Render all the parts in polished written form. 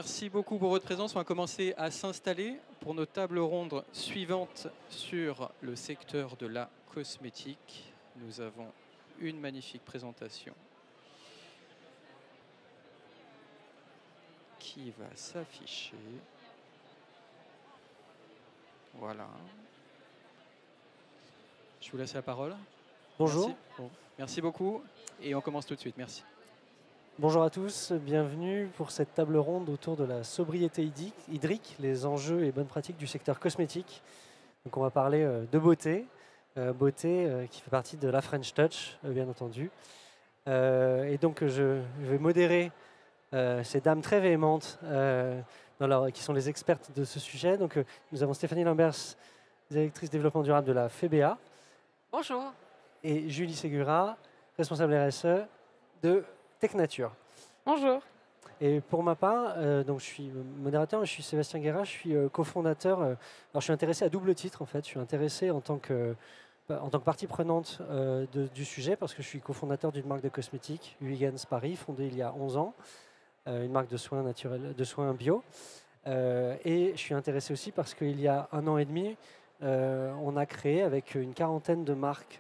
Merci beaucoup pour votre présence. On va commencer à s'installer pour nos tables rondes suivantes sur le secteur de la cosmétique. Nous avons une magnifique présentation qui va s'afficher. Voilà. Je vous laisse la parole. Bonjour. Merci. Bon, merci beaucoup et on commence tout de suite. Merci. Bonjour à tous, bienvenue pour cette table ronde autour de la sobriété hydrique, les enjeux et bonnes pratiques du secteur cosmétique. Donc on va parler de beauté, qui fait partie de la French Touch, bien entendu. Et donc je vais modérer ces dames très véhémentes qui sont les expertes de ce sujet. Donc nous avons Stéphanie Lambers, directrice développement durable de la FEBA. Bonjour. Et Julie Ségura, responsable RSE de Technature. Bonjour. Et pour ma part, donc je suis modérateur, je suis Sébastien Guérin, je suis cofondateur. Alors je suis intéressé à double titre en fait. Je suis intéressé en tant que partie prenante du sujet parce que je suis cofondateur d'une marque de cosmétiques, Huygens Paris, fondée il y a 11 ans, une marque de soins naturels, de soins bio. Et je suis intéressé aussi parce qu'il y a 1 an et demi, on a créé avec une quarantaine de marques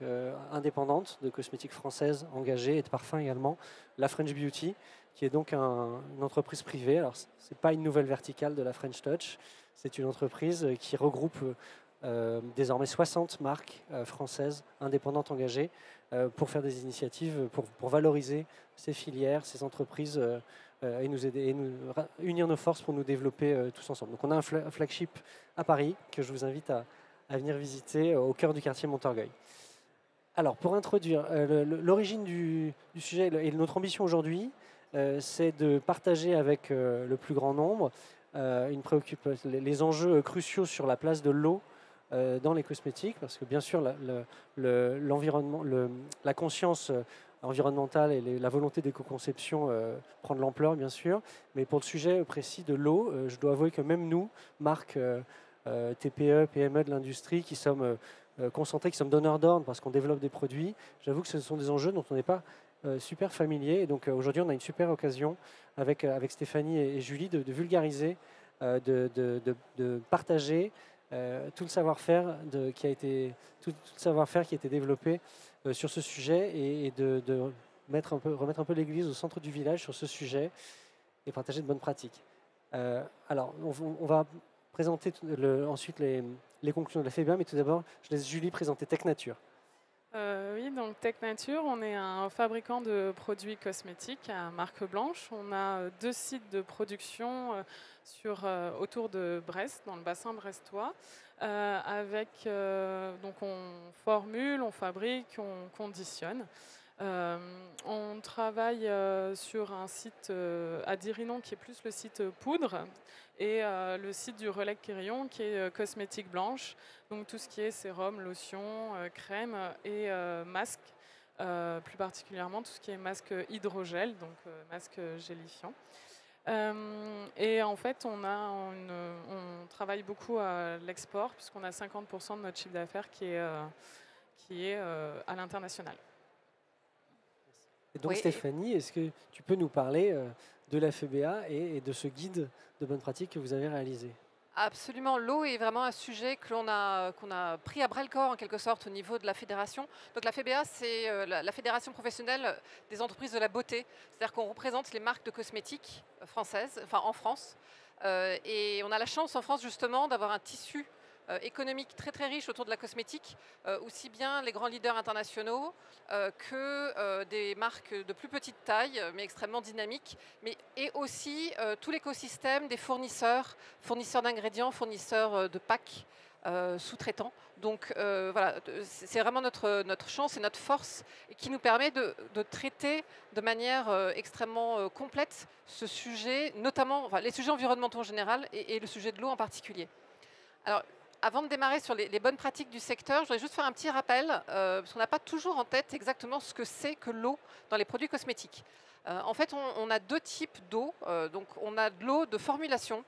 indépendantes de cosmétiques françaises engagées et de parfums également, la French Beauty, qui est donc une entreprise privée. Alors, ce n'est pas une nouvelle verticale de la French Touch, c'est une entreprise qui regroupe désormais 60 marques françaises indépendantes engagées pour faire des initiatives, pour valoriser ces filières, ces entreprises et nous aider, et unir nos forces pour nous développer tous ensemble. Donc on a un flagship à Paris que je vous invite à venir visiter au cœur du quartier Montorgueil. Alors, pour introduire l'origine du sujet et notre ambition aujourd'hui, c'est de partager avec le plus grand nombre les enjeux cruciaux sur la place de l'eau dans les cosmétiques, parce que bien sûr, l'environnement, la conscience environnementale et la volonté d'éco-conception prend de l'ampleur, bien sûr, mais pour le sujet précis de l'eau, je dois avouer que même nous, marque TPE, PME de l'industrie, qui sommes concentrés, qui sommes donneurs d'ordre parce qu'on développe des produits, j'avoue que ce sont des enjeux dont on n'est pas super familier. Et donc aujourd'hui, on a une super occasion avec Stéphanie et Julie de vulgariser, de partager tout le savoir-faire qui a été développé sur ce sujet et de remettre un peu l'église au centre du village sur ce sujet et partager de bonnes pratiques. Alors, on va présenter ensuite les conclusions de la FEBA, mais tout d'abord, je laisse Julie présenter Technature. Oui, donc Technature, on est un fabricant de produits cosmétiques à marque blanche. On a 2 sites de production autour de Brest, dans le bassin brestois, donc on formule, on fabrique, on conditionne. On travaille sur un site à Dirinon qui est plus le site poudre et le site du Relais Quérillon qui est cosmétique blanche, donc tout ce qui est sérum, lotion, crème et masque, plus particulièrement tout ce qui est masque hydrogel, donc masque gélifiant. Et en fait, on travaille beaucoup à l'export puisqu'on a 50% de notre chiffre d'affaires qui est à l'international. Et donc oui, Stéphanie, est-ce que tu peux nous parler de la FEBA et de ce guide de bonnes pratiques que vous avez réalisé? Absolument, l'eau est vraiment un sujet qu'on a pris à bras-le-corps en quelque sorte au niveau de la fédération. Donc la FEBA, c'est la fédération professionnelle des entreprises de la beauté. C'est-à-dire qu'on représente les marques de cosmétiques françaises, enfin en France. Et on a la chance en France justement d'avoir un tissu économique très très riche autour de la cosmétique, aussi bien les grands leaders internationaux que des marques de plus petite taille, mais extrêmement dynamiques, et aussi tout l'écosystème des fournisseurs d'ingrédients, fournisseurs de packs, sous-traitants. Donc voilà, c'est vraiment notre chance et notre force qui nous permet de traiter de manière extrêmement complète ce sujet, notamment les sujets environnementaux en général et le sujet de l'eau en particulier. Alors, avant de démarrer sur les bonnes pratiques du secteur, je voudrais juste faire un petit rappel, parce qu'on n'a pas toujours en tête exactement ce que c'est que l'eau dans les produits cosmétiques. En fait, on a 2 types d'eau. Donc, on a de l'eau de formulation,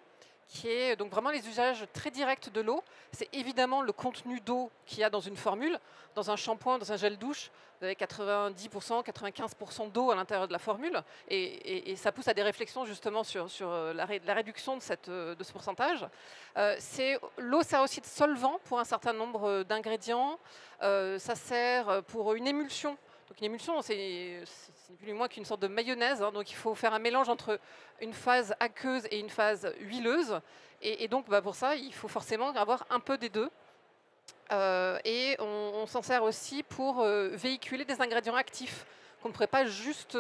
qui est donc vraiment les usages très directs de l'eau. C'est évidemment le contenu d'eau qu'il y a dans une formule. Dans un shampoing, dans un gel douche, vous avez 90%, 95% d'eau à l'intérieur de la formule. Et ça pousse à des réflexions justement sur la réduction de ce pourcentage. L'eau sert aussi de solvant pour un certain nombre d'ingrédients. Ça sert pour une émulsion. Donc une émulsion, c'est ni plus ni moins qu'une sorte de mayonnaise. Hein. Donc il faut faire un mélange entre une phase aqueuse et une phase huileuse. Et donc pour ça, il faut forcément avoir un peu des deux. Et on s'en sert aussi pour véhiculer des ingrédients actifs qu'on ne pourrait pas juste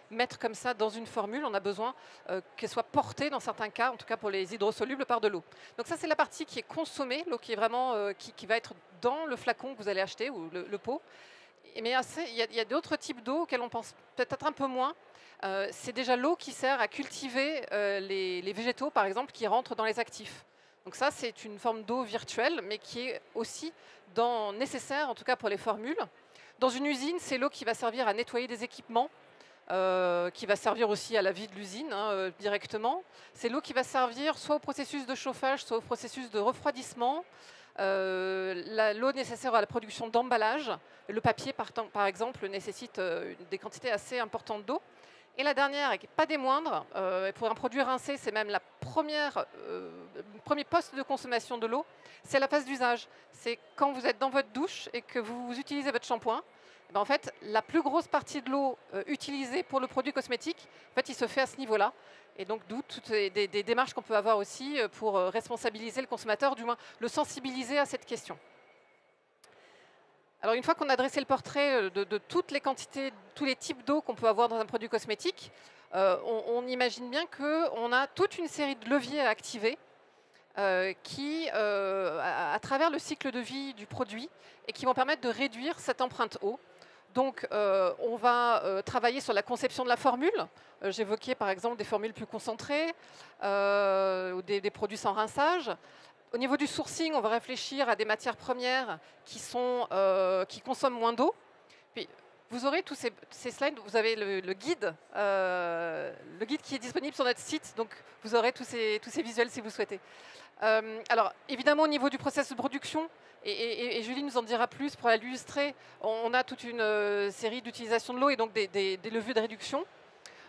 mettre comme ça dans une formule. On a besoin qu'elle soit portée dans certains cas, en tout cas pour les hydrosolubles, par de l'eau. Donc ça, c'est la partie qui est consommée, l'eau qui est vraiment qui va être dans le flacon que vous allez acheter ou le pot. Mais il y a d'autres types d'eau auxquels on pense peut-être un peu moins. C'est déjà l'eau qui sert à cultiver les végétaux, par exemple, qui rentrent dans les actifs. Donc ça, c'est une forme d'eau virtuelle, mais qui est aussi nécessaire, en tout cas pour les formules. Dans une usine, c'est l'eau qui va servir à nettoyer des équipements, qui va servir aussi à la vie de l'usine directement. C'est l'eau qui va servir soit au processus de chauffage, soit au processus de refroidissement. L'eau nécessaire à la production d'emballage. Le papier, par exemple, nécessite des quantités assez importantes d'eau. Et la dernière, et pas des moindres, pour un produit rincé, c'est même le premier poste de consommation de l'eau, c'est la phase d'usage. C'est quand vous êtes dans votre douche et que vous utilisez votre shampoing, en fait, la plus grosse partie de l'eau utilisée pour le produit cosmétique, en fait, il se fait à ce niveau-là. Et donc, d'où toutes des démarches qu'on peut avoir aussi pour responsabiliser le consommateur, du moins le sensibiliser à cette question. Alors, une fois qu'on a dressé le portrait de toutes les quantités, tous les types d'eau qu'on peut avoir dans un produit cosmétique, on imagine bien qu'on a toute une série de leviers à activer qui, à travers le cycle de vie du produit, et qui vont permettre de réduire cette empreinte eau. Donc, on va travailler sur la conception de la formule. J'évoquais par exemple des formules plus concentrées ou des produits sans rinçage. Au niveau du sourcing, on va réfléchir à des matières premières qui consomment moins d'eau. Puis, vous aurez tous ces slides, vous avez le guide qui est disponible sur notre site, donc vous aurez tous ces visuels si vous souhaitez. Alors, évidemment, au niveau du processus de production, et Julie nous en dira plus pour l'illustrer, on a toute une série d'utilisations de l'eau et donc des leviers de réduction.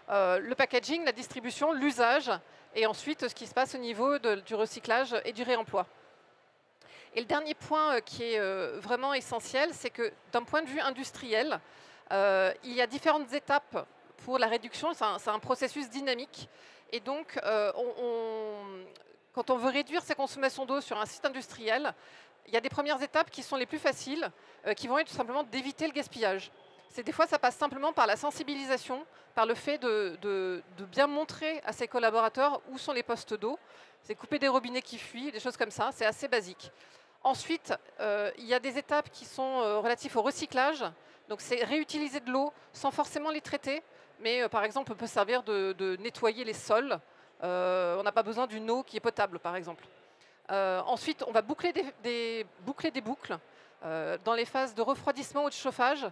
Le packaging, la distribution, l'usage, et ensuite ce qui se passe au niveau du recyclage et du réemploi. Et le dernier point qui est vraiment essentiel, c'est que d'un point de vue industriel, il y a différentes étapes pour la réduction, c'est un processus dynamique. Et donc, quand on veut réduire ses consommations d'eau sur un site industriel, il y a des premières étapes qui sont les plus faciles, qui vont être tout simplement d'éviter le gaspillage. Des fois, ça passe simplement par la sensibilisation, par le fait de bien montrer à ses collaborateurs où sont les postes d'eau. C'est couper des robinets qui fuient, des choses comme ça, c'est assez basique. Ensuite, il y a des étapes qui sont relatives au recyclage. Donc, c'est réutiliser de l'eau sans forcément les traiter. Mais par exemple, on peut servir de nettoyer les sols. On n'a pas besoin d'une eau qui est potable, par exemple. Ensuite, on va boucler des boucles dans les phases de refroidissement ou de chauffage.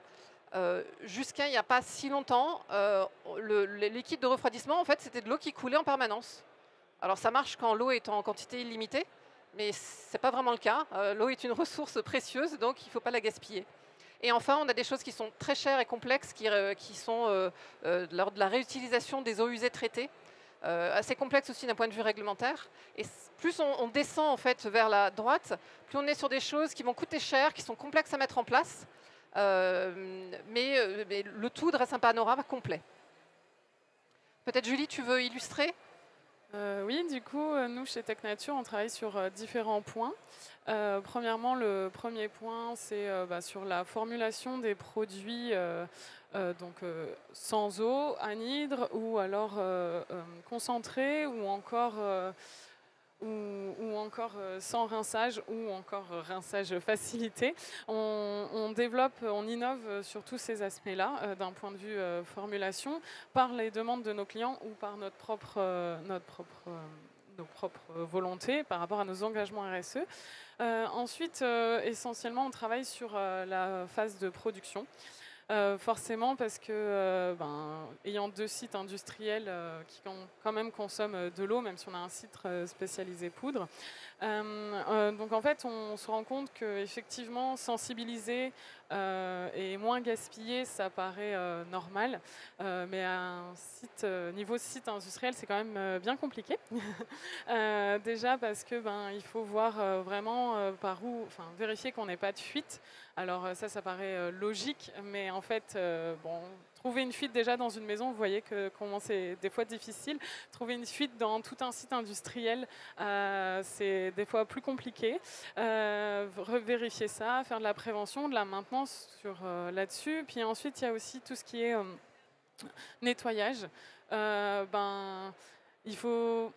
Jusqu'à il n'y a pas si longtemps, le liquide de refroidissement, en fait, c'était de l'eau qui coulait en permanence. Alors, ça marche quand l'eau est en quantité illimitée, mais ce n'est pas vraiment le cas. L'eau est une ressource précieuse, donc il ne faut pas la gaspiller. Et enfin, on a des choses qui sont très chères et complexes, qui sont lors de la réutilisation des eaux usées traitées, assez complexe aussi d'un point de vue réglementaire. Et plus on descend en fait vers la droite, plus on est sur des choses qui vont coûter cher, qui sont complexes à mettre en place, mais le tout dresse un panorama complet. Peut-être Julie, tu veux illustrer ? Oui, du coup, nous, chez TechNature, on travaille sur différents points. Premièrement, le premier point, c'est sur la formulation des produits sans eau, anhydre, ou alors concentré, ou encore sans rinçage, ou encore rinçage facilité. On développe, on innove sur tous ces aspects-là, d'un point de vue formulation, par les demandes de nos clients ou par nos propres volontés par rapport à nos engagements RSE. Ensuite, essentiellement, on travaille sur la phase de production. forcément parce que ayant 2 sites industriels qui quand même consomment de l'eau, même si on a un site spécialisé poudre. Donc en fait, on se rend compte qu'effectivement, sensibiliser et moins gaspiller, ça paraît normal. Mais à un niveau site industriel, c'est quand même bien compliqué. Déjà parce que il faut voir vraiment par où, vérifier qu'on n'ait pas de fuite. Alors ça paraît logique, mais en fait, trouver une fuite déjà dans une maison, vous voyez comment c'est des fois difficile. Trouver une fuite dans tout un site industriel, c'est des fois plus compliqué. Vérifier ça, faire de la prévention, de la maintenance là-dessus. Puis ensuite, il y a aussi tout ce qui est nettoyage. Il faut,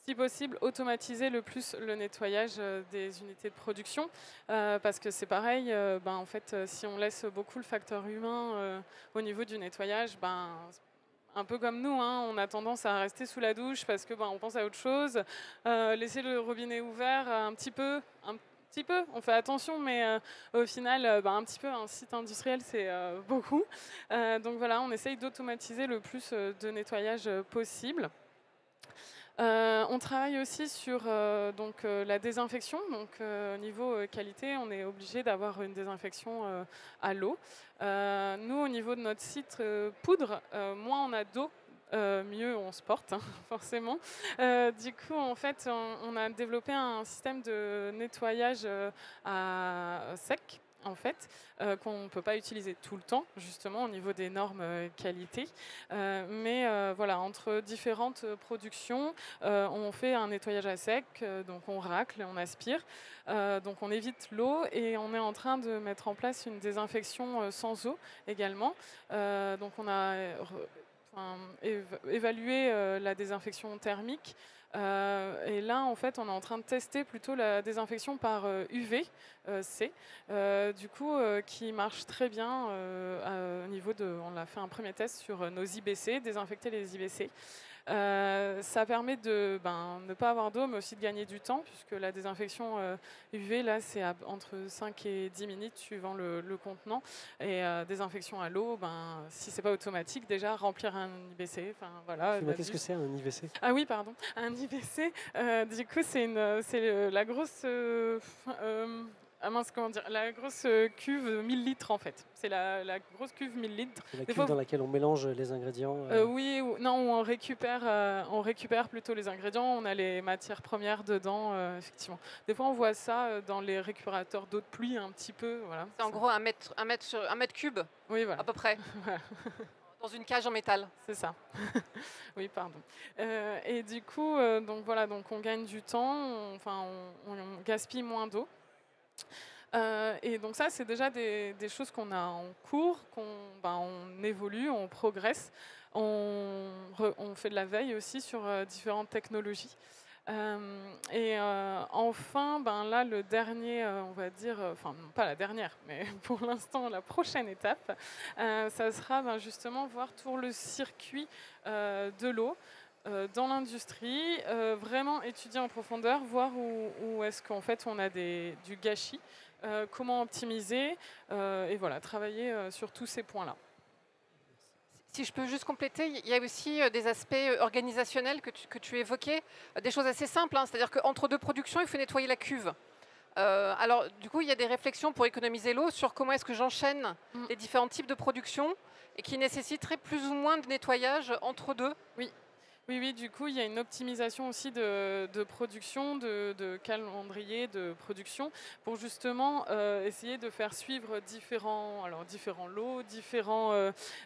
si possible, automatiser le plus le nettoyage des unités de production, parce que c'est pareil, en fait, si on laisse beaucoup le facteur humain au niveau du nettoyage, un peu comme nous, hein, on a tendance à rester sous la douche parce que on pense à autre chose, laisser le robinet ouvert un petit peu, on fait attention, mais au final, un petit peu, un site industriel, c'est beaucoup. Donc voilà, on essaye d'automatiser le plus de nettoyage possible. On travaille aussi sur la désinfection. Donc, au niveau qualité, on est obligé d'avoir une désinfection à l'eau. Nous, au niveau de notre site poudre, moins on a d'eau, mieux on se porte, hein, forcément. Du coup, en fait, on a développé un système de nettoyage à sec, en fait, qu'on ne peut pas utiliser tout le temps, justement, au niveau des normes qualité. Mais voilà, entre différentes productions, on fait un nettoyage à sec, donc on racle, on aspire, donc on évite l'eau et on est en train de mettre en place une désinfection sans eau également. Donc on a évalué la désinfection thermique. Et là, en fait, on est en train de tester plutôt la désinfection par UV-C, du coup, qui marche très bien au niveau de... On a fait un premier test sur nos IBC, désinfecter les IBC. Ça permet de ne pas avoir d'eau, mais aussi de gagner du temps, puisque la désinfection UV, là, c'est entre 5 et 10 minutes suivant le contenant. Et désinfection à l'eau, si c'est pas automatique, déjà, remplir un IBC. Voilà, qu'est-ce que c'est un IVC? Ah oui, pardon. Un IBC, du coup, c'est la grosse... comment dire, la grosse cuve 1000 litres en fait. C'est la grosse cuve 1000 litres. C'est la cuve dans laquelle on mélange les ingrédients. Oui, non, on récupère plutôt les ingrédients. On a les matières premières dedans, effectivement. Des fois, on voit ça dans les récupérateurs d'eau de pluie un petit peu. Voilà. C'est en gros un mètre cube, oui, voilà. à peu près. Voilà. Dans une cage en métal. C'est ça. Oui, pardon. Et du coup, donc voilà, donc on gagne du temps, on gaspille moins d'eau. Et donc ça, c'est déjà des choses qu'on a en cours, on évolue, on progresse. On fait de la veille aussi sur différentes technologies. Enfin, là, le dernier, on va dire, pas la dernière, mais pour l'instant, la prochaine étape, ça sera justement voir tout le circuit de l'eau dans l'industrie, vraiment étudier en profondeur, voir où est-ce qu'en fait on a du gâchis, comment optimiser, et voilà, travailler sur tous ces points-là. Si je peux juste compléter, il y a aussi des aspects organisationnels que tu évoquais, des choses assez simples, hein, c'est-à-dire qu'entre deux productions, il faut nettoyer la cuve. Alors, du coup, il y a des réflexions pour économiser l'eau sur comment est-ce que j'enchaîne les différents types de production et qui nécessiteraient plus ou moins de nettoyage entre deux. Oui, du coup, il y a une optimisation aussi de production, de calendrier de production, pour justement essayer de faire suivre différents lots,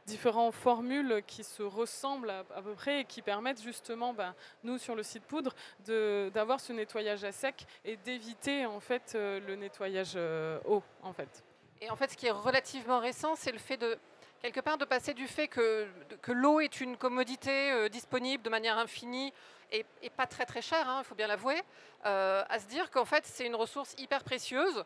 différents formules qui se ressemblent à peu près et qui permettent justement, nous, sur le site poudre, d'avoir ce nettoyage à sec et d'éviter en fait le nettoyage eau, en fait. Et en fait, ce qui est relativement récent, c'est le fait quelque part de passer du fait que l'eau est une commodité disponible de manière infinie et pas très très chère, il faut bien l'avouer, à se dire qu'en fait c'est une ressource hyper précieuse.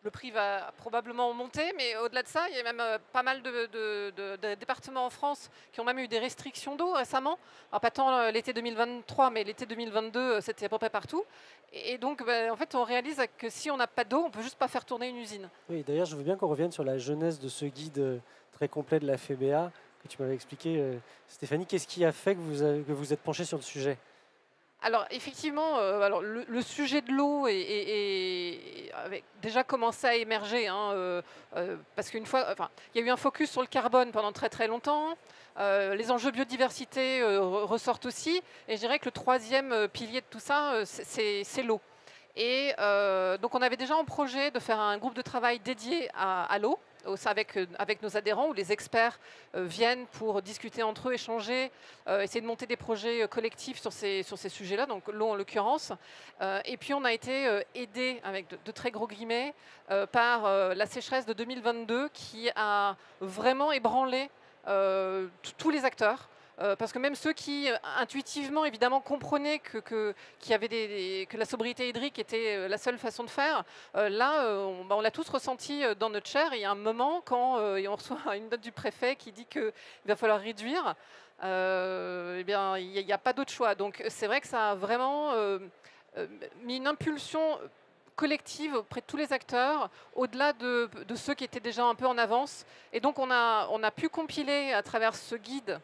le prix va probablement monter, mais au-delà de ça, il y a même pas mal de départements en France qui ont même eu des restrictions d'eau récemment. Alors pas tant l'été 2023, mais l'été 2022, c'était à peu près partout. Et donc, en fait, on réalise que si on n'a pas d'eau, on ne peut juste pas faire tourner une usine. Oui, d'ailleurs, je veux bien qu'on revienne sur la genèse de ce guide très complet de la FEBA que tu m'avais expliqué. Stéphanie, qu'est-ce qui a fait que vous êtes penché sur le sujet? Alors effectivement, alors le sujet de l'eau avait déjà commencé à émerger, hein, parce qu'une fois, enfin, il y a eu un focus sur le carbone pendant très très longtemps. Les enjeux biodiversité ressortent aussi, et je dirais que le troisième pilier de tout ça, c'est l'eau. Et donc on avait déjà en projet de faire un groupe de travail dédié à l'eau, avec nos adhérents, où les experts viennent pour discuter entre eux, échanger, essayer de monter des projets collectifs sur ces sujets-là, donc l'eau en l'occurrence. Et puis on a été aidé, avec de très gros guillemets, par la sécheresse de 2022 qui a vraiment ébranlé tous les acteurs. Parce que même ceux qui intuitivement évidemment comprenaient que la sobriété hydrique était la seule façon de faire, là on l'a tous ressenti dans notre chair. Il y a un moment quand on reçoit une note du préfet qui dit qu'il va falloir réduire, eh bien il n'y a pas d'autre choix. Donc c'est vrai que ça a vraiment mis une impulsion collective auprès de tous les acteurs, au-delà de ceux qui étaient déjà un peu en avance. Et donc on a pu compiler à travers ce guide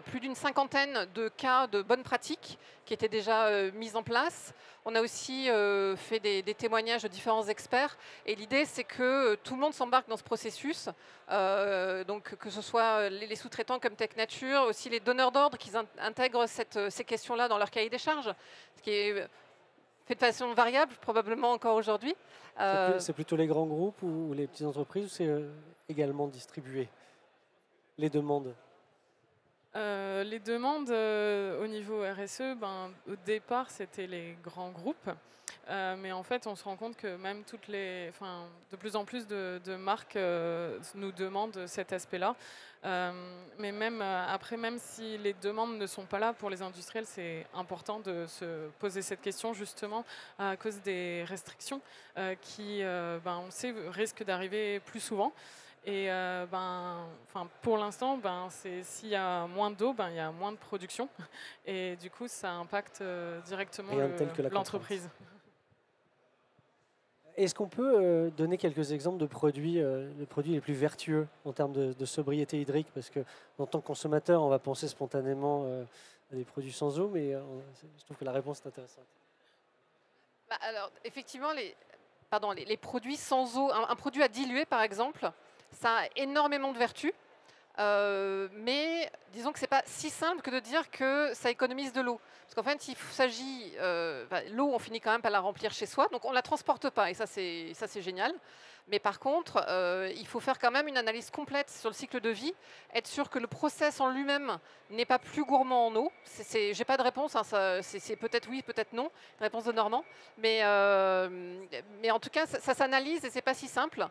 plus d'une cinquantaine de cas de bonnes pratiques qui étaient déjà mises en place. On a aussi fait des témoignages de différents experts. Et l'idée, c'est que tout le monde s'embarque dans ce processus. Donc, que ce soit les sous-traitants comme Tech Nature, aussi les donneurs d'ordre qui intègrent ces questions-là dans leur cahier des charges, ce qui est fait de façon variable, probablement encore aujourd'hui. C'est plutôt les grands groupes ou les petites entreprises, ou c'est également distribué? Les demandes? Les demandes au niveau RSE, au départ, c'était les grands groupes. Mais en fait, on se rend compte que même de plus en plus de marques nous demandent cet aspect-là. Mais même après, même si les demandes ne sont pas là pour les industriels, c'est important de se poser cette question justement à cause des restrictions qui, on le sait, risquent d'arriver plus souvent. Et pour l'instant, s'il y a moins d'eau, il y a moins de production. Et du coup, ça impacte directement l'entreprise. Est-ce qu'on peut donner quelques exemples de produits, les produits les plus vertueux en termes de sobriété hydrique? Parce que en tant que consommateur, on va penser spontanément à des produits sans eau, mais je trouve que la réponse est intéressante. Alors, effectivement, les produits sans eau, un produit à diluer, par exemple, ça a énormément de vertus. Mais disons que ce n'est pas si simple que de dire que ça économise de l'eau. Parce qu'en fait, il s'agit... l'eau, on finit quand même par la remplir chez soi, donc on ne la transporte pas, et ça c'est génial. Mais par contre, il faut faire quand même une analyse complète sur le cycle de vie, être sûr que le process en lui-même n'est pas plus gourmand en eau. Je n'ai pas de réponse, hein, c'est peut-être oui, peut-être non, réponse de Normand. Mais en tout cas, ça s'analyse et ce n'est pas si simple.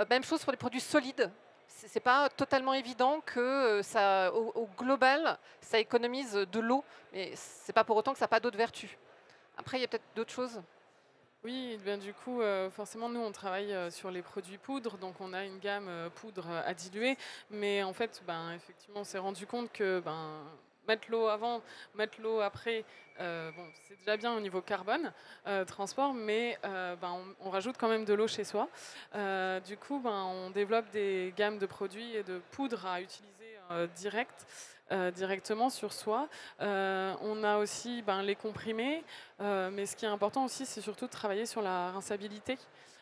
Même chose pour les produits solides. C'est pas totalement évident que au global, ça économise de l'eau, mais c'est pas pour autant que ça n'a pas d'autres vertus. Après, il y a peut-être d'autres choses. Oui, du coup, forcément, nous, on travaille sur les produits poudres, donc on a une gamme poudre à diluer, mais en fait, effectivement, on s'est rendu compte que mettre l'eau avant, mettre l'eau après, c'est déjà bien au niveau carbone, transport, mais on rajoute quand même de l'eau chez soi. Du coup, on développe des gammes de produits et de poudres à utiliser directement sur soi. On a aussi les comprimés, mais ce qui est important aussi, c'est surtout de travailler sur la rinçabilité.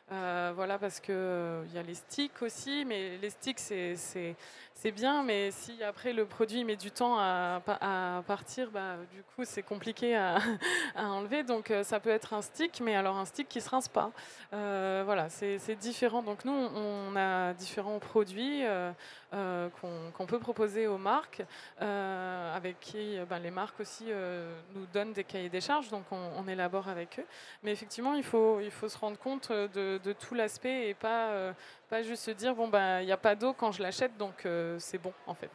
Voilà, parce qu'il y a les sticks aussi, mais les sticks, c'est bien, mais si après le produit met du temps à partir, du coup, c'est compliqué à enlever. Donc, ça peut être un stick, mais alors un stick qui ne se rince pas. Voilà, c'est différent. Donc, nous, on a différents produits qu'on peut proposer aux marques, avec qui les marques aussi nous donnent des cahiers des charges, donc on élabore avec eux. Mais effectivement, il faut se rendre compte de tout l'aspect et pas juste se dire il n'y a pas d'eau quand je l'achète, donc c'est bon en fait.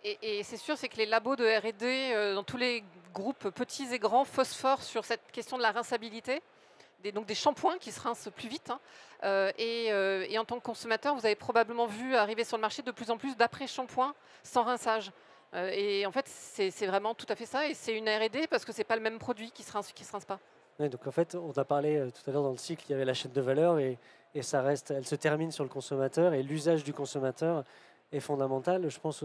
Et c'est sûr, c'est que les labos de R&D dans tous les groupes petits et grands phosphorent sur cette question de la rinçabilité. donc des shampoings qui se rincent plus vite. Hein. Et en tant que consommateur, vous avez probablement vu arriver sur le marché de plus en plus d'après-shampoings sans rinçage. Et en fait, c'est vraiment tout à fait ça. Et c'est une R&D parce que c'est pas le même produit qui se rince pas. Ouais, donc en fait, on a parlé tout à l'heure dans le cycle, il y avait la chaîne de valeur et ça reste, elle se termine sur le consommateur et l'usage du consommateur est fondamental. Je pense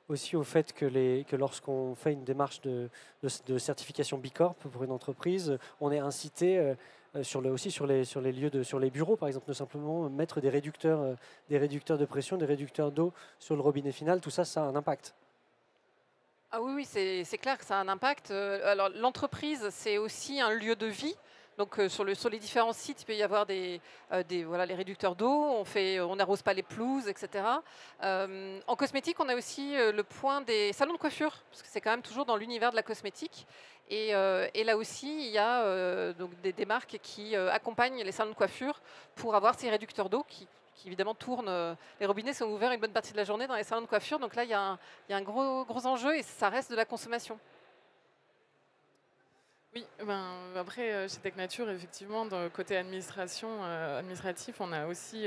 aussi au fait que lorsqu'on fait une démarche de certification B Corp pour une entreprise, on est incité aussi sur les lieux sur les bureaux, par exemple, de simplement mettre des réducteurs de pression, des réducteurs d'eau sur le robinet final. Tout ça, ça a un impact. Ah oui, oui, c'est clair que ça a un impact. Alors l'entreprise, c'est aussi un lieu de vie. Donc sur les différents sites, il peut y avoir voilà, les réducteurs d'eau, on n'arrose pas les pelouses, etc. En cosmétique, on a aussi le point des salons de coiffure, parce que c'est quand même toujours dans l'univers de la cosmétique. Et là aussi, il y a donc des marques qui accompagnent les salons de coiffure pour avoir ces réducteurs d'eau qui évidemment tournent. Les robinets sont ouverts une bonne partie de la journée dans les salons de coiffure. Donc là, il y a un gros enjeu et ça reste de la consommation. Oui, après, chez Tech Nature, effectivement, dans le côté administratif, on a aussi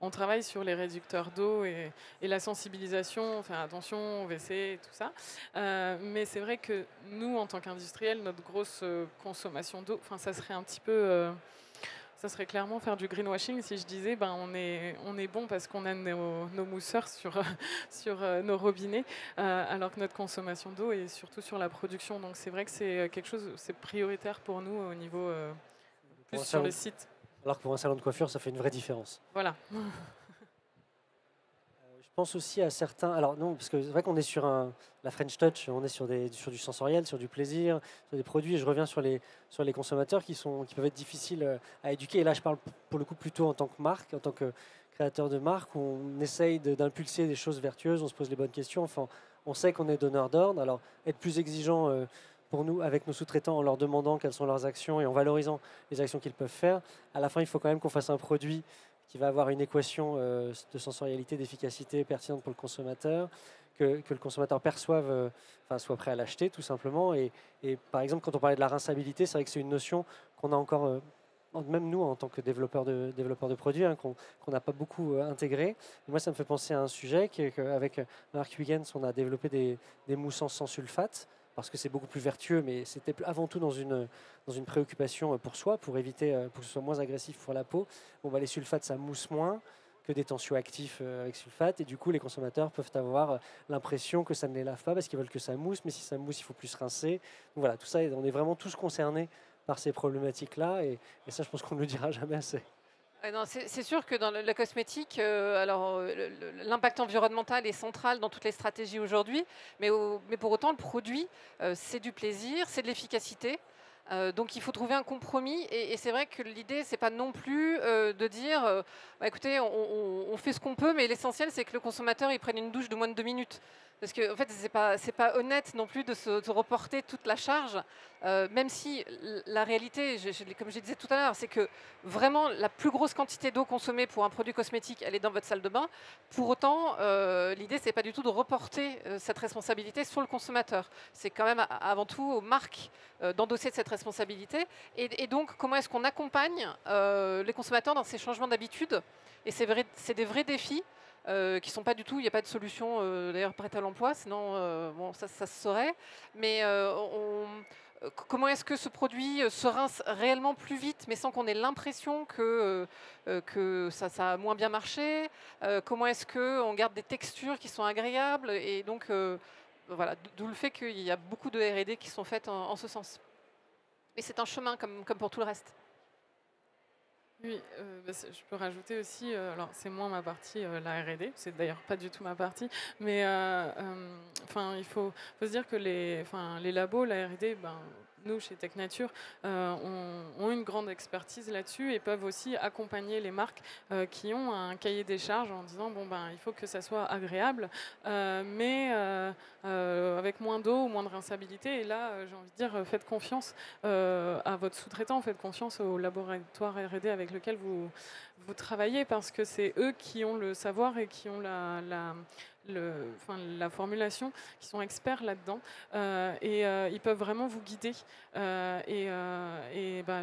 on travaille sur les réducteurs d'eau et la sensibilisation, faire attention au WC et tout ça. Mais c'est vrai que nous, en tant qu'industriels, notre grosse consommation d'eau, ça serait un petit peu... ça serait clairement faire du greenwashing si je disais on est bon parce qu'on a nos mousseurs sur nos robinets, alors que notre consommation d'eau est surtout sur la production. Donc c'est vrai que c'est quelque chose, c'est prioritaire pour nous au niveau plus sur le site. Alors que pour un salon de coiffure, ça fait une vraie différence. Voilà. Je pense aussi à certains. Alors non, parce que c'est vrai qu'on est sur la French Touch, on est sur du sensoriel, sur du plaisir, sur des produits. Et je reviens sur les consommateurs qui peuvent être difficiles à éduquer. Et là, je parle pour le coup plutôt en tant que marque, en tant que créateur de marque, où on essaye d'impulser des choses vertueuses, on se pose les bonnes questions. Enfin, on sait qu'on est donneur d'ordre. Alors, être plus exigeant pour nous avec nos sous-traitants en leur demandant quelles sont leurs actions et en valorisant les actions qu'ils peuvent faire. À la fin, il faut quand même qu'on fasse un produit qui va avoir une équation de sensorialité, d'efficacité pertinente pour le consommateur, que le consommateur perçoive, soit prêt à l'acheter tout simplement. Et par exemple, quand on parlait de la rinçabilité, c'est vrai que c'est une notion qu'on a encore, même nous en tant que développeurs de produits, qu'on n'a pas beaucoup intégré. Et moi, ça me fait penser à un sujet qu'avec Mark Huygens, on a développé des moussants sans sulfate, parce que c'est beaucoup plus vertueux, mais c'était avant tout dans une préoccupation pour soi, pour éviter pour que ce soit moins agressif pour la peau. Les sulfates, ça mousse moins que des tensioactifs avec sulfate, et du coup, les consommateurs peuvent avoir l'impression que ça ne les lave pas parce qu'ils veulent que ça mousse, mais si ça mousse, il faut plus rincer. Donc voilà, tout ça, on est vraiment tous concernés par ces problématiques-là, et ça, je pense qu'on ne le dira jamais assez. C'est sûr que dans la cosmétique, l'impact environnemental est central dans toutes les stratégies aujourd'hui, mais pour autant, le produit, c'est du plaisir, c'est de l'efficacité. Donc il faut trouver un compromis, et c'est vrai que l'idée, c'est pas non plus de dire écoutez, on fait ce qu'on peut, mais l'essentiel, c'est que le consommateur il prenne une douche de moins de 2 minutes. Parce que en fait, c'est pas honnête non plus de se reporter toute la charge, même si la réalité, comme je disais tout à l'heure, c'est que vraiment la plus grosse quantité d'eau consommée pour un produit cosmétique, elle est dans votre salle de bain. Pour autant, l'idée, c'est pas du tout de reporter cette responsabilité sur le consommateur. C'est quand même avant tout aux marques d'endosser cette responsabilité. Et donc, comment est-ce qu'on accompagne les consommateurs dans ces changements d'habitude? Et c'est des vrais défis. Qui ne sont pas du tout, il n'y a pas de solution d'ailleurs prête à l'emploi, sinon ça se saurait. Mais comment est-ce que ce produit se rince réellement plus vite, mais sans qu'on ait l'impression que ça a moins bien marché? Comment est-ce qu'on garde des textures qui sont agréables? Et donc, voilà, d'où le fait qu'il y a beaucoup de R&D qui sont faites en ce sens. Et c'est un chemin comme pour tout le reste. Oui, je peux rajouter aussi, alors c'est moins ma partie, la R&D, c'est d'ailleurs pas du tout ma partie, mais il faut se dire que les labos, la R&D, nous, chez Tech Nature, ont une grande expertise là-dessus et peuvent aussi accompagner les marques qui ont un cahier des charges en disant il faut que ça soit agréable, mais avec moins d'eau ou moins de rinçabilité. Et là, j'ai envie de dire, faites confiance à votre sous-traitant, faites confiance au laboratoire R&D avec lequel vous vous travaillez parce que c'est eux qui ont le savoir et qui ont la formulation, qui sont experts là-dedans et ils peuvent vraiment vous guider.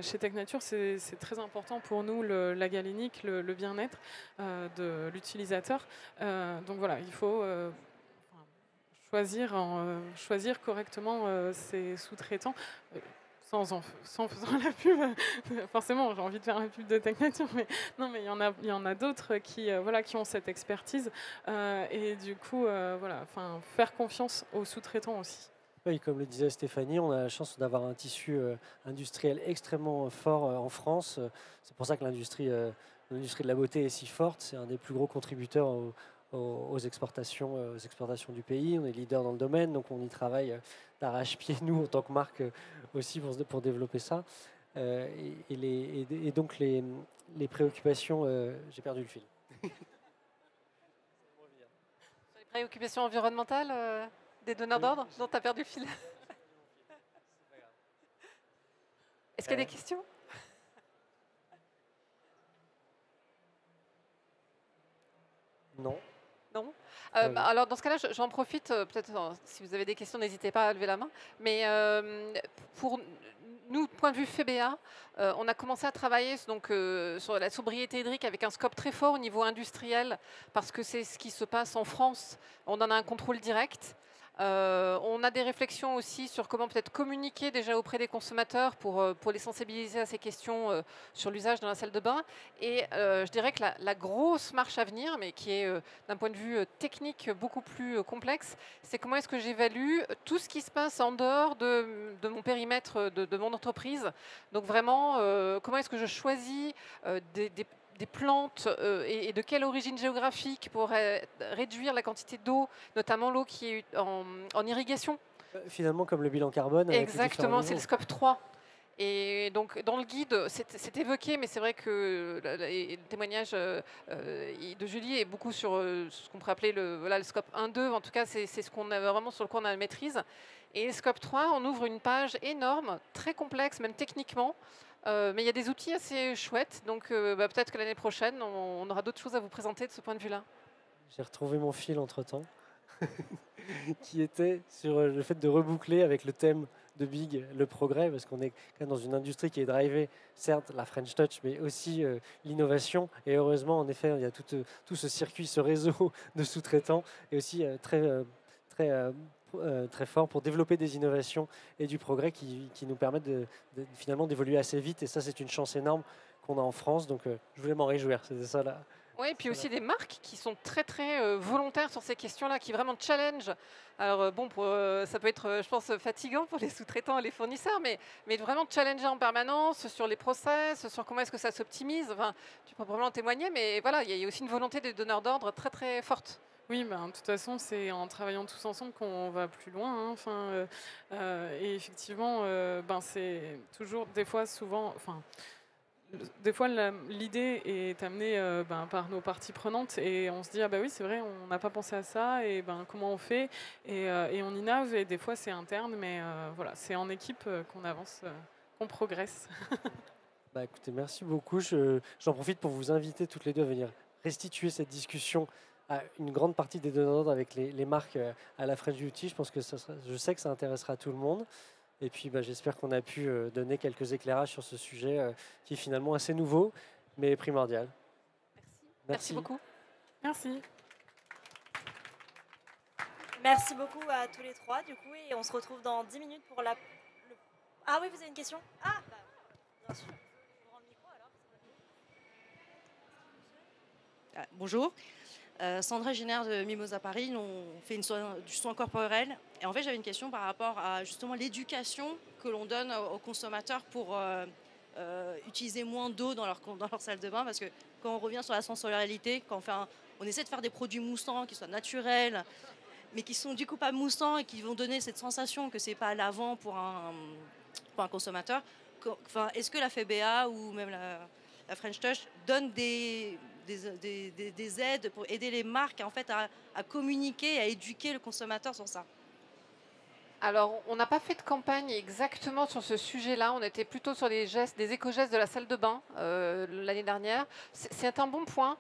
Chez Tech Nature, c'est très important pour nous la galénique, le bien-être de l'utilisateur. Donc voilà, il faut choisir correctement ses sous-traitants. Sans faisant la pub, forcément j'ai envie de faire la pub de Tech Nature, mais non, mais il y en a d'autres qui ont cette expertise et du coup faire confiance aux sous-traitants aussi. Oui, comme le disait Stéphanie, on a la chance d'avoir un tissu industriel extrêmement fort en France. C'est pour ça que l'industrie de la beauté est si forte. C'est un des plus gros contributeurs aux exportations du pays. On est leader dans le domaine, donc on y travaille d'arrache-pied, nous, en tant que marque, aussi pour développer ça. Et donc les préoccupations, j'ai perdu le fil. Sur les préoccupations environnementales des donneurs d'ordre dont tu as perdu le fil. Est-ce qu'il y a des questions? Non. Non. Alors dans ce cas-là, j'en profite, peut-être si vous avez des questions, n'hésitez pas à lever la main. Mais pour nous, point de vue FEBA, on a commencé à travailler donc, sur la sobriété hydrique avec un scope très fort au niveau industriel, parce que c'est ce qui se passe en France. On en a un contrôle direct. On a des réflexions aussi sur comment peut-être communiquer déjà auprès des consommateurs pour les sensibiliser à ces questions sur l'usage dans la salle de bain. Et je dirais que la grosse marche à venir, mais qui est d'un point de vue technique beaucoup plus complexe, c'est comment est-ce que j'évalue tout ce qui se passe en dehors de mon périmètre de mon entreprise. Donc vraiment, comment est-ce que je choisis des plantes et de quelle origine géographique pour réduire la quantité d'eau, notamment l'eau qui est en irrigation. Finalement, comme le bilan carbone. Exactement, c'est le scope 3. Et donc, dans le guide, c'est évoqué, mais c'est vrai que le témoignage de Julie est beaucoup sur ce qu'on pourrait appeler le scope 1-2. En tout cas, c'est ce qu'on a vraiment sur le quoi on a la maîtrise. Et le scope 3, on ouvre une page énorme, très complexe, même techniquement. Mais il y a des outils assez chouettes, donc peut-être que l'année prochaine, on aura d'autres choses à vous présenter de ce point de vue-là. J'ai retrouvé mon fil entre-temps, qui était sur le fait de reboucler avec le thème de Big, le progrès, parce qu'on est quand même dans une industrie qui est drivée, certes, la French Touch, mais aussi l'innovation. Et heureusement, en effet, il y a tout ce circuit, ce réseau de sous-traitants, et aussi très fort pour développer des innovations et du progrès qui nous permettent finalement d'évoluer assez vite. Et ça, c'est une chance énorme qu'on a en France. Donc, je voulais m'en réjouir. C'était ça là. Oui, et puis aussi des marques qui sont très très volontaires sur ces questions-là, qui vraiment challenge. Alors bon, ça peut être, je pense, fatigant pour les sous-traitants et les fournisseurs, mais vraiment challenger en permanence sur les process, sur comment est-ce que ça s'optimise. Enfin, tu peux probablement témoigner, mais voilà, il y a aussi une volonté des donneurs d'ordre très très forte. Oui, de toute façon, c'est en travaillant tous ensemble qu'on va plus loin. Hein. Enfin, et effectivement, c'est toujours, des fois, souvent, des fois, l'idée est amenée par nos parties prenantes et on se dit, ah bah oui, c'est vrai, on n'a pas pensé à ça, et comment on fait, et on innove, et des fois c'est interne, mais voilà, c'est en équipe qu'on avance, qu'on progresse. Bah, écoutez, merci beaucoup. J'en profite pour vous inviter toutes les deux à venir restituer cette discussion à une grande partie des donneurs d'ordre avec les marques à la French Beauty. Je pense que je sais que ça intéressera tout le monde. Et puis j'espère qu'on a pu donner quelques éclairages sur ce sujet qui est finalement assez nouveau, mais primordial. Merci beaucoup. Merci. Merci beaucoup à tous les trois, du coup, et on se retrouve dans 10 minutes pour la... Ah oui, vous avez une question? Ah, bah, bien sûr. Bonjour, Sandra Génère de Mimosa Paris. Nous, on fait du soin corporel. Et en fait, j'avais une question par rapport à justement l'éducation que l'on donne aux consommateurs pour utiliser moins d'eau dans leur salle de bain. Parce que quand on revient sur la sensorialité, quand on essaie de faire des produits moussants qui soient naturels, mais qui sont du coup pas moussants et qui vont donner cette sensation que c'est pas lavant pour un consommateur. Est-ce que la FEBA ou même la French Touch donne des aides pour aider les marques en fait, à communiquer, à éduquer le consommateur sur ça? Alors, on n'a pas fait de campagne exactement sur ce sujet-là. On était plutôt sur les gestes, des éco-gestes de la salle de bain l'année dernière. C'est un bon point.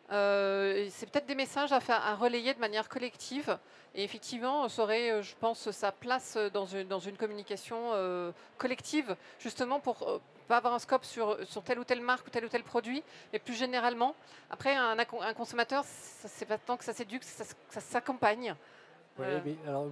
C'est peut-être des messages à relayer de manière collective. Et effectivement, ça aurait, je pense, sa place dans une communication collective, justement pour pas avoir un scope sur telle ou telle marque ou tel produit, mais plus généralement. Après, un consommateur, c'est pas tant que ça s'éduque, ça s'accompagne. Ouais, mais alors,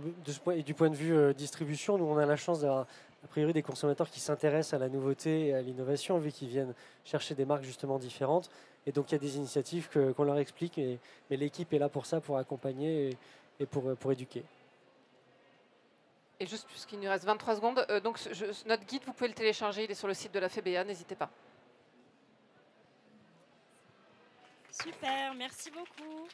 et du point de vue distribution, nous on a la chance d'avoir a priori des consommateurs qui s'intéressent à la nouveauté et à l'innovation, vu qu'ils viennent chercher des marques justement différentes. Et donc il y a des initiatives qu'on leur explique, mais l'équipe est là pour ça, pour accompagner et pour éduquer. Et juste puisqu'il nous reste 23 secondes, donc notre guide, vous pouvez le télécharger, il est sur le site de la FEBA, n'hésitez pas. Super, merci beaucoup.